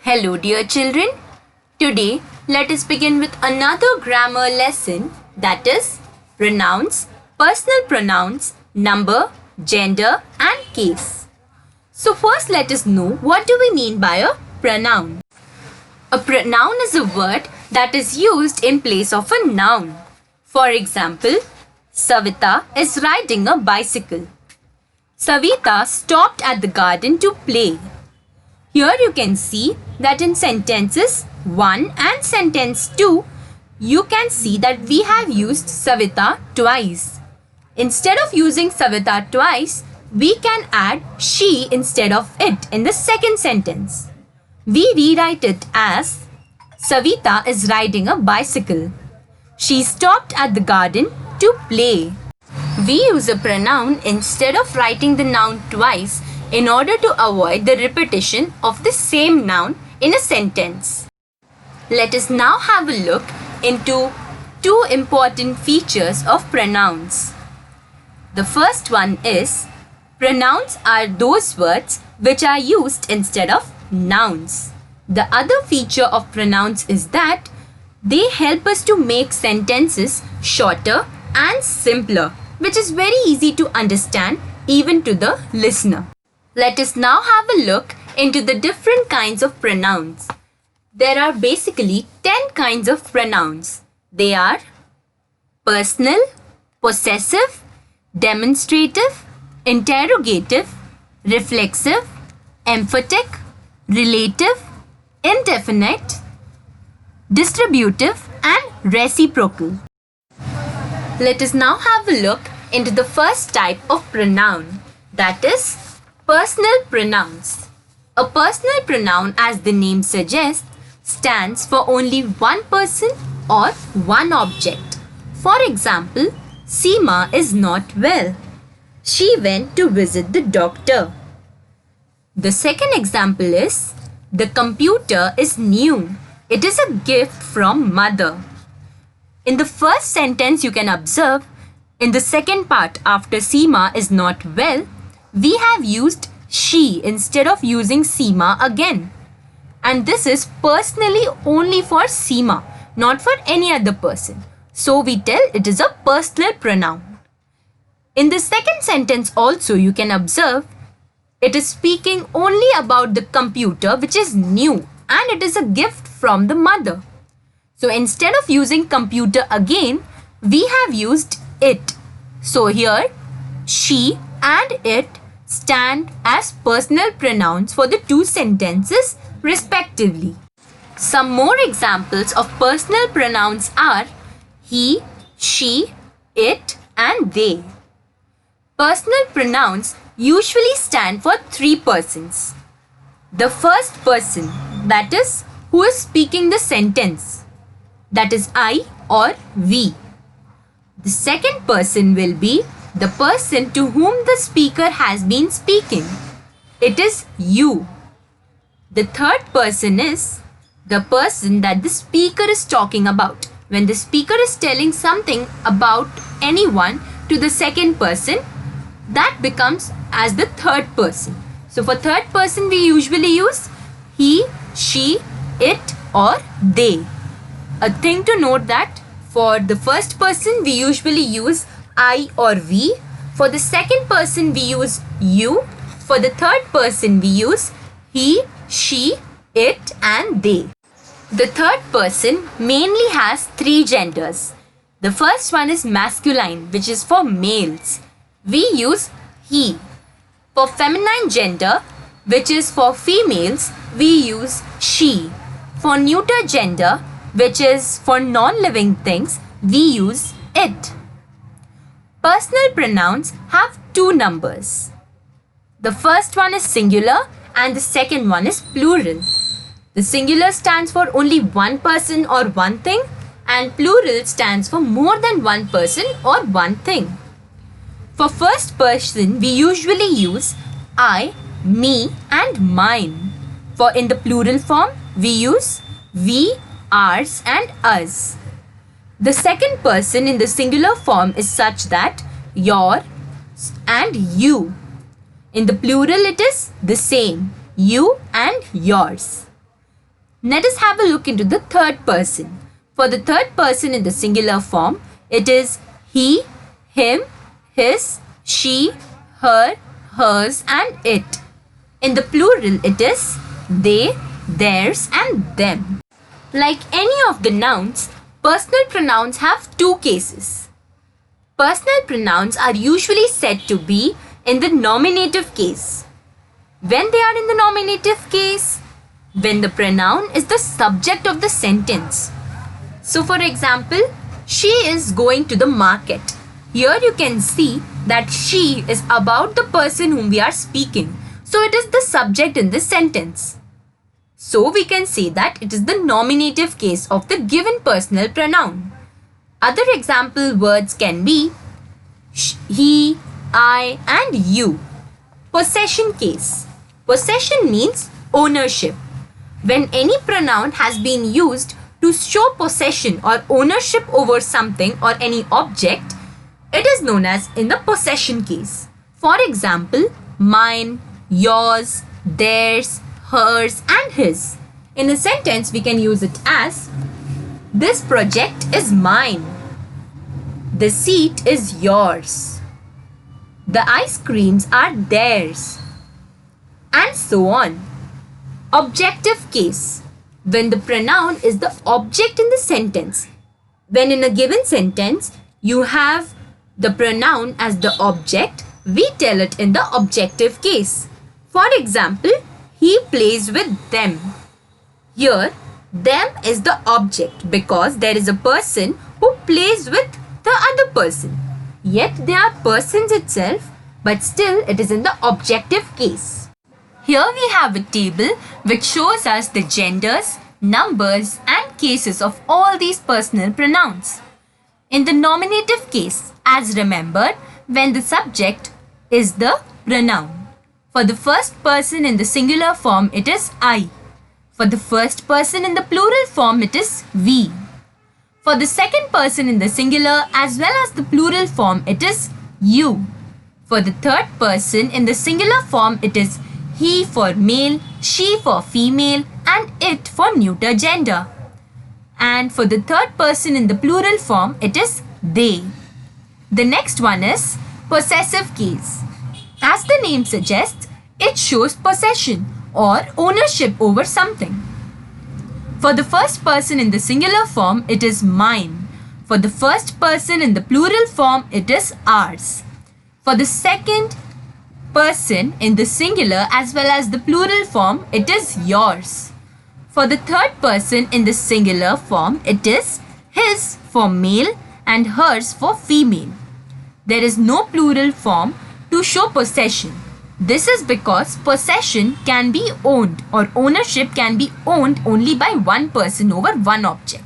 Hello, dear children. Today, let us begin with another grammar lesson, that is pronouns, personal pronouns, number, gender, and case. So, first, let us know what do we mean by a pronoun. A pronoun is a word that is used in place of a noun. For example, Savita is riding a bicycle. Savita stopped at the garden to play. Here you can see that in sentences 1 and sentence 2, you can see that we have used Savita twice. Instead of using Savita twice, we can add she instead of it in the second sentence. We rewrite it as Savita is riding a bicycle. She stopped at the garden to play. We use a pronoun instead of writing the noun twice in order to avoid the repetition of the same noun in a sentence. Let us now have a look into two important features of pronouns. The first one is pronouns are those words which are used instead of nouns. The other feature of pronouns is that they help us to make sentences shorter and simpler, which is very easy to understand even to the listener. Let us now have a look into the different kinds of pronouns. There are basically 10 kinds of pronouns. They are personal, possessive, demonstrative, interrogative, reflexive, emphatic, relative, indefinite, distributive, and reciprocal. Let us now have a look into the first type of pronoun, that is personal pronouns. A personal pronoun, as the name suggests, stands for only one person or one object. For example, Seema is not well. She went to visit the doctor. The second example is the computer is new. It is a gift from mother. In the first sentence, you can observe, in the second part after Seema is not well, we have used she instead of using Seema again. And this is personally only for Seema, not for any other person. So we tell it is a personal pronoun. In the second sentence also you can observe it is speaking only about the computer which is new and it is a gift from the mother. So instead of using computer again, we have used it. So here she and it stand as personal pronouns for the two sentences respectively. Some more examples of personal pronouns are he, she, it, and they. Personal pronouns usually stand for three persons. The first person, that is, who is speaking the sentence, that is I or we. The second person will be the person to whom the speaker has been speaking. It is you. The third person is the person that the speaker is talking about. When the speaker is telling something about anyone to the second person, that becomes as the third person. So for third person, we usually use he, she, it, or they. A thing to note that for the first person, we usually use I or we. For the second person, we use you. For the third person, we use he, she, it, and they. The third person mainly has three genders. The first one is masculine, which is for males. We use he. For feminine gender, which is for females, we use she. For neuter gender, which is for non-living things, we use it. Personal pronouns have two numbers. The first one is singular and the second one is plural. The singular stands for only one person or one thing, and plural stands for more than one person or one thing. For first person, we usually use I, me, and mine. For in the plural form, we use we, ours, and us. The second person in the singular form is such that your and you. In the plural, it is the same, you and yours. Let us have a look into the third person. For the third person in the singular form, it is he, him, his, she, her, hers and it. In the plural, it is they, theirs and them. Like any of the nouns, personal pronouns have two cases. Personal pronouns are usually said to be in the nominative case. When they are in the nominative case, when the pronoun is the subject of the sentence. So for example, she is going to the market. Here you can see that she is about the person whom we are speaking. So it is the subject in this sentence. So we can say that it is the nominative case of the given personal pronoun. Other example words can be he, I and you. Possession case. Possession means ownership. When any pronoun has been used to show possession or ownership over something or any object, it is known as in the possession case. For example, mine, yours, theirs, hers and his. In a sentence, we can use it as this project is mine. The seat is yours. The ice creams are theirs. And so on. Objective case. When the pronoun is the object in the sentence. When in a given sentence, you have the pronoun as the object, we tell it in the objective case. For example, he plays with them. Here, them is the object because there is a person who plays with the other person. Yet they are persons itself, but still it is in the objective case. Here we have a table which shows us the genders, numbers and cases of all these personal pronouns. In the nominative case, as remembered, when the subject is the pronoun. For the first person in the singular form, it is I. For the first person in the plural form, it is we. For the second person in the singular as well as the plural form, it is you. For the third person in the singular form, it is he for male, she for female and it for neuter gender. And for the third person in the plural form, it is they. The next one is possessive case. As the name suggests, it shows possession or ownership over something. For the first person in the singular form, it is mine. For the first person in the plural form, it is ours. For the second person in the singular as well as the plural form, it is yours. For the third person in the singular form, it is his for male and hers for female. There is no plural form to show possession. This is because possession can be owned or ownership can be owned only by one person over one object.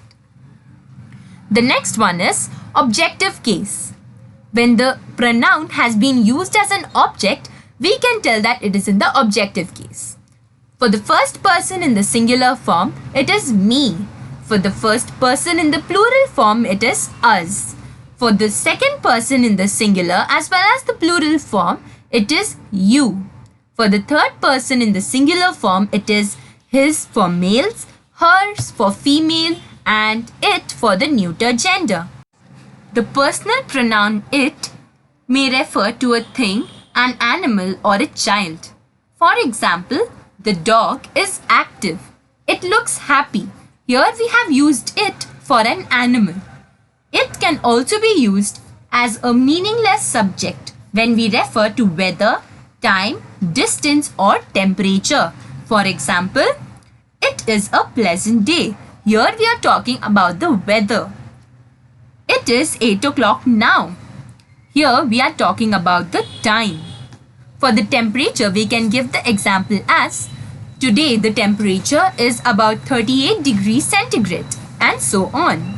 The next one is objective case. When the pronoun has been used as an object, we can tell that it is in the objective case. For the first person in the singular form, it is me. For the first person in the plural form, it is us. For the second person in the singular as well as the plural form, it is you. For the third person in the singular form, it is his for males, hers for female and it for the neuter gender. The personal pronoun it may refer to a thing, an animal or a child. For example, the dog is active. It looks happy. Here we have used it for an animal. It can also be used as a meaningless subject when we refer to weather, time, distance or temperature. For example, it is a pleasant day. Here we are talking about the weather. It is 8 o'clock now. Here we are talking about the time. For the temperature, we can give the example as today the temperature is about 38 degrees centigrade and so on.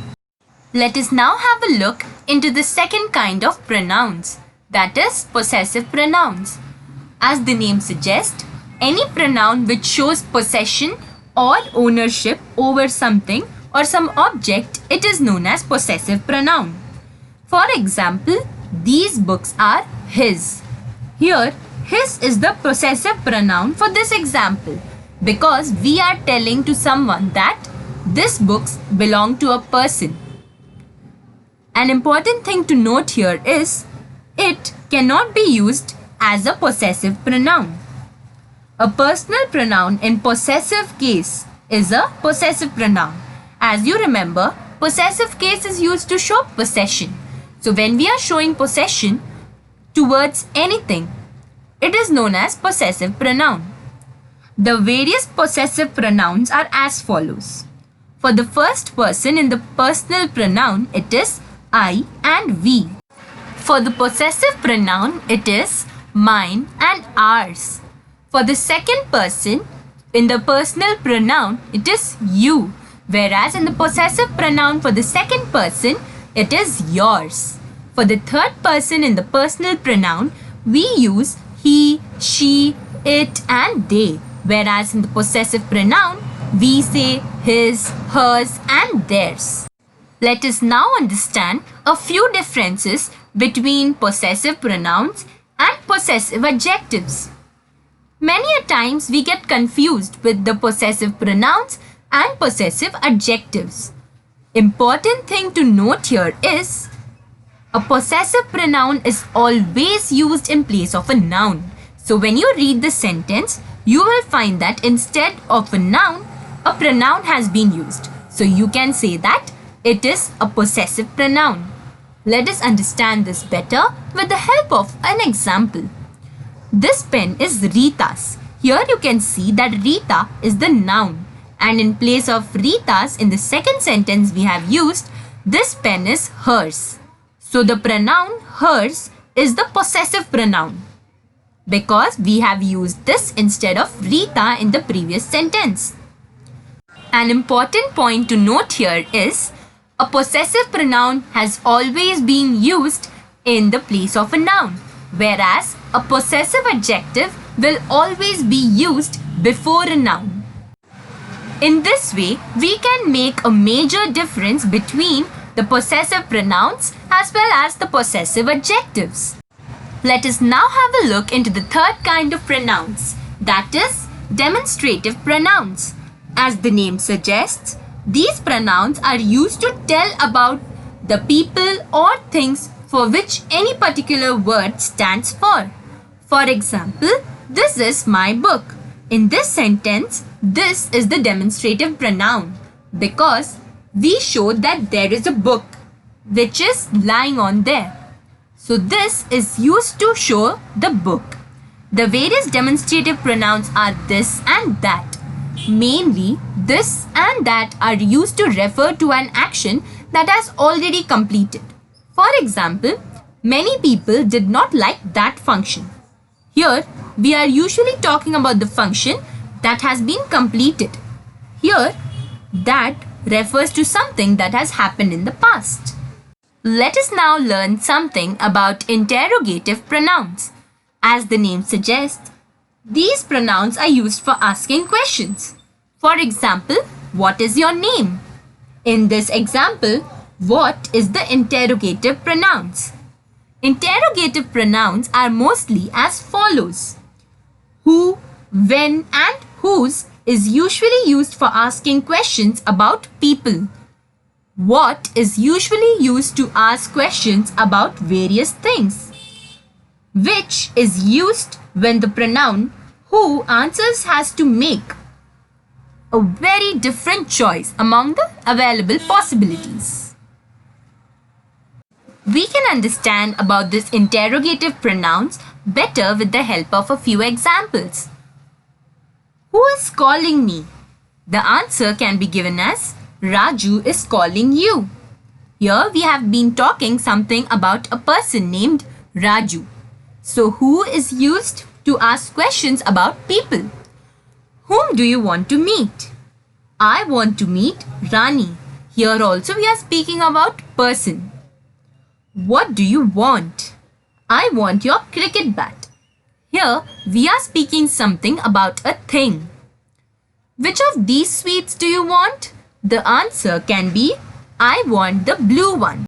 Let us now have a look into the second kind of pronouns, that is possessive pronouns. As the name suggests, any pronoun which shows possession or ownership over something or some object, it is known as possessive pronoun. For example, these books are his. Here, his is the possessive pronoun for this example. because we are telling to someone that this books belong to a person. An important thing to note here is it cannot be used as a possessive pronoun. A personal pronoun in possessive case is a possessive pronoun. As you remember, possessive case is used to show possession. So when we are showing possession towards anything, it is known as possessive pronoun. The various possessive pronouns are as follows. For the first person in the personal pronoun, it is I and we. For the possessive pronoun, it is mine and ours. For the second person in the personal pronoun, it is you. Whereas in the possessive pronoun for the second person, it is yours. For the third person in the personal pronoun, we use he, she, it and they. Whereas in the possessive pronoun, we say his, hers and theirs. Let us now understand a few differences between possessive pronouns and possessive adjectives. Many a times we get confused with the possessive pronouns and possessive adjectives. Important thing to note here is a possessive pronoun is always used in place of a noun. So when you read the sentence, you will find that instead of a noun, a pronoun has been used. So you can say that it is a possessive pronoun. Let us understand this better with the help of an example. This pen is Rita's. Here you can see that Rita is the noun. And in place of Rita's, in the second sentence we have used, this pen is hers. So the pronoun hers is the possessive pronoun because we have used this instead of Rita in the previous sentence. An important point to note here is a possessive pronoun has always been used in the place of a noun, whereas a possessive adjective will always be used before a noun. In this way, we can make a major difference between the possessive pronouns as well as the possessive adjectives. Let us now have a look into the third kind of pronouns, that is, demonstrative pronouns. As the name suggests, these pronouns are used to tell about the people or things for which any particular word stands for. For example, this is my book. In this sentence, this is the demonstrative pronoun because we show that there is a book which is lying on there. So this is used to show the book. The various demonstrative pronouns are this and that. Mainly, this and that are used to refer to an action that has already completed. For example, many people did not like that function. Here, we are usually talking about the function that has been completed. Here, that refers to something that has happened in the past. Let us now learn something about interrogative pronouns. As the name suggests, these pronouns are used for asking questions. For example, what is your name? In this example, what is the interrogative pronouns? Interrogative pronouns are mostly as follows. Who, when and whose is usually used for asking questions about people. What is usually used to ask questions about various things. Which is used when the pronoun who answers has to make a very different choice among the available possibilities. We can understand about this interrogative pronouns better with the help of a few examples. Who is calling me? The answer can be given as Raju is calling you. Here we have been talking something about a person named Raju. So who is used to ask questions about people? Whom do you want to meet? I want to meet Rani. Here also we are speaking about person. What do you want? I want your cricket bat. Here we are speaking something about a thing. Which of these sweets do you want? The answer can be I want the blue one.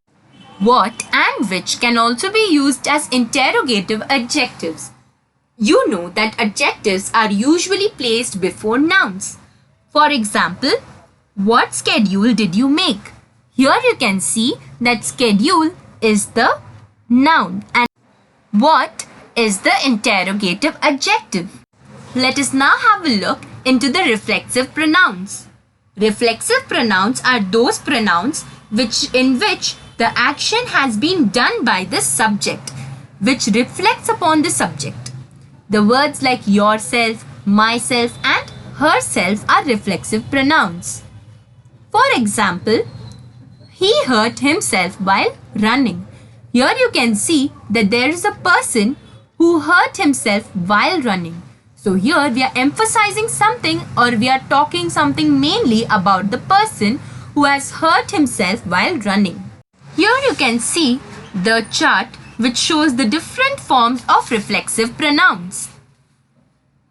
What and which can also be used as interrogative adjectives. You know that adjectives are usually placed before nouns. For example, what schedule did you make? Here you can see that schedule is the noun and what is the interrogative adjective. Let us now have a look into the reflexive pronouns. Reflexive pronouns are those pronouns in which the action has been done by the subject, which reflects upon the subject. The words like yourself, myself and herself are reflexive pronouns. For example, he hurt himself while running. Here you can see that there is a person who hurt himself while running. So here we are emphasizing something or we are talking something mainly about the person who has hurt himself while running. Here you can see the chart which shows the different forms of reflexive pronouns.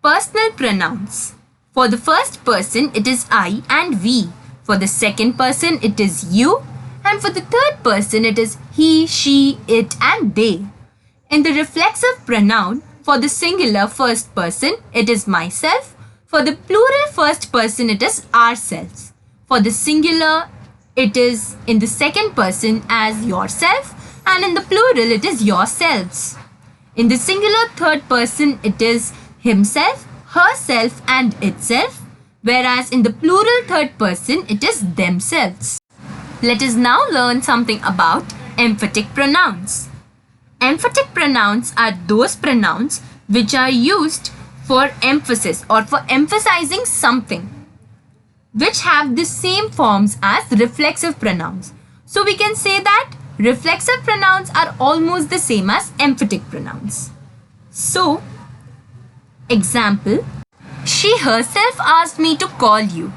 Personal pronouns. For the first person it is I and we. For the second person it is you. And for the third person it is he, she, it and they. In the reflexive pronoun, for the singular first person it is myself. For the plural first person it is ourselves. For the singular it is in the second person as yourself and in the plural it is yourselves. In the singular third person it is himself, herself and itself, whereas in the plural third person it is themselves. Let us now learn something about emphatic pronouns. Emphatic pronouns are those pronouns which are used for emphasis or for emphasizing something, which have the same forms as reflexive pronouns. So we can say that reflexive pronouns are almost the same as emphatic pronouns. So, example, she herself asked me to call you.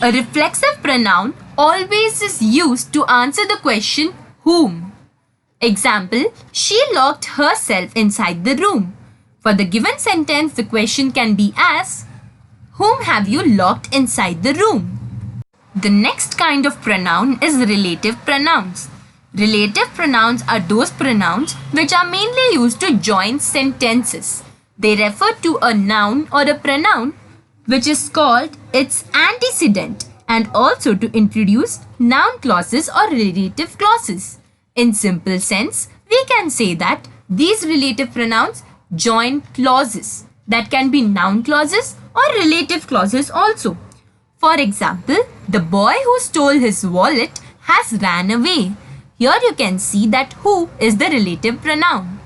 A reflexive pronoun always is used to answer the question whom. Example, she locked herself inside the room. For the given sentence, the question can be as, whom have you locked inside the room? The next kind of pronoun is relative pronouns. Relative pronouns are those pronouns which are mainly used to join sentences. They refer to a noun or a pronoun which is called its antecedent and also to introduce noun clauses or relative clauses. In simple sense, we can say that these relative pronouns join clauses that can be noun clauses or relative clauses also. For example, the boy who stole his wallet has ran away. Here you can see that who is the relative pronoun.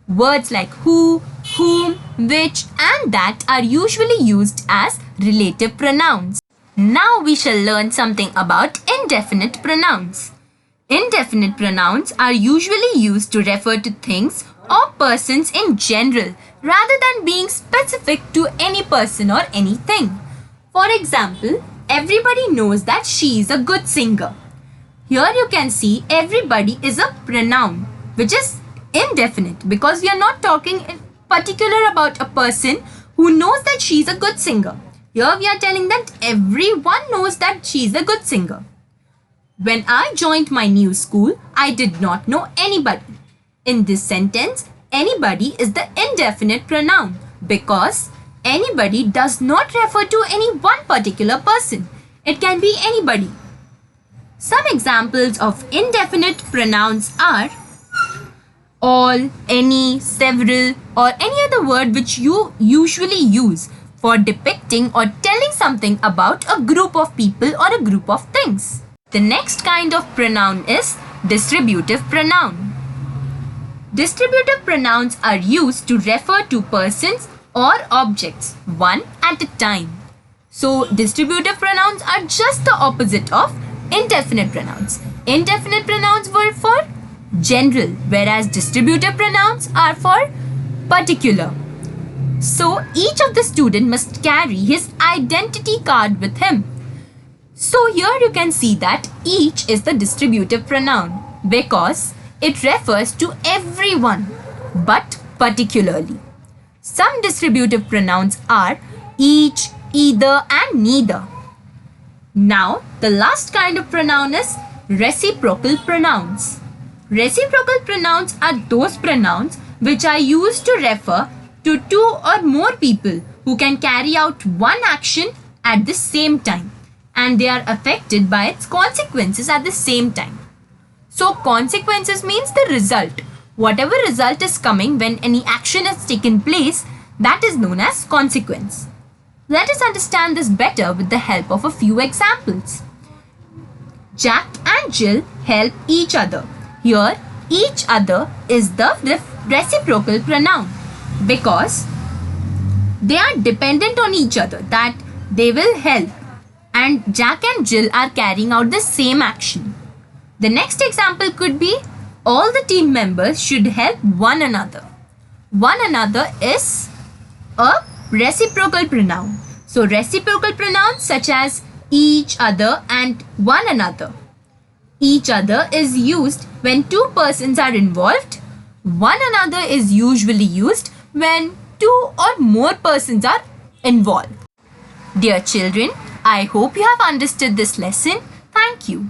Words like who, whom, which and that are usually used as relative pronouns. Now we shall learn something about indefinite pronouns. Indefinite pronouns are usually used to refer to things or persons in general rather than being specific to any person or anything. For example, everybody knows that she is a good singer. Here you can see everybody is a pronoun which is indefinite because we are not talking in particular about a person who knows that she is a good singer. Here we are telling that everyone knows that she is a good singer. When I joined my new school, I did not know anybody. In this sentence, anybody is the indefinite pronoun because anybody does not refer to any one particular person. It can be anybody. Some examples of indefinite pronouns are all, any, several, or any other word which you usually use for depicting or telling something about a group of people or a group of things. The next kind of pronoun is distributive pronoun. Distributive pronouns are used to refer to persons or objects one at a time. So distributive pronouns are just the opposite of indefinite pronouns. Indefinite pronouns were for general, whereas distributive pronouns are for particular. So each of the student must carry his identity card with him. So here you can see that each is the distributive pronoun because it refers to everyone but particularly. Some distributive pronouns are each, either and neither. Now the last kind of pronoun is reciprocal pronouns. Reciprocal pronouns are those pronouns which are used to refer to two or more people who can carry out one action at the same time, and they are affected by its consequences at the same time. So consequences means the result. Whatever result is coming when any action has taken place, that is known as consequence. Let us understand this better with the help of a few examples. Jack and Jill help each other. Here, each other is the reciprocal pronoun because they are dependent on each other, that they will help, and Jack and Jill are carrying out the same action. The next example could be all the team members should help one another. One another is a reciprocal pronoun. So reciprocal pronouns such as each other and one another. Each other is used when two persons are involved. One another is usually used when two or more persons are involved. Dear children, I hope you have understood this lesson. Thank you.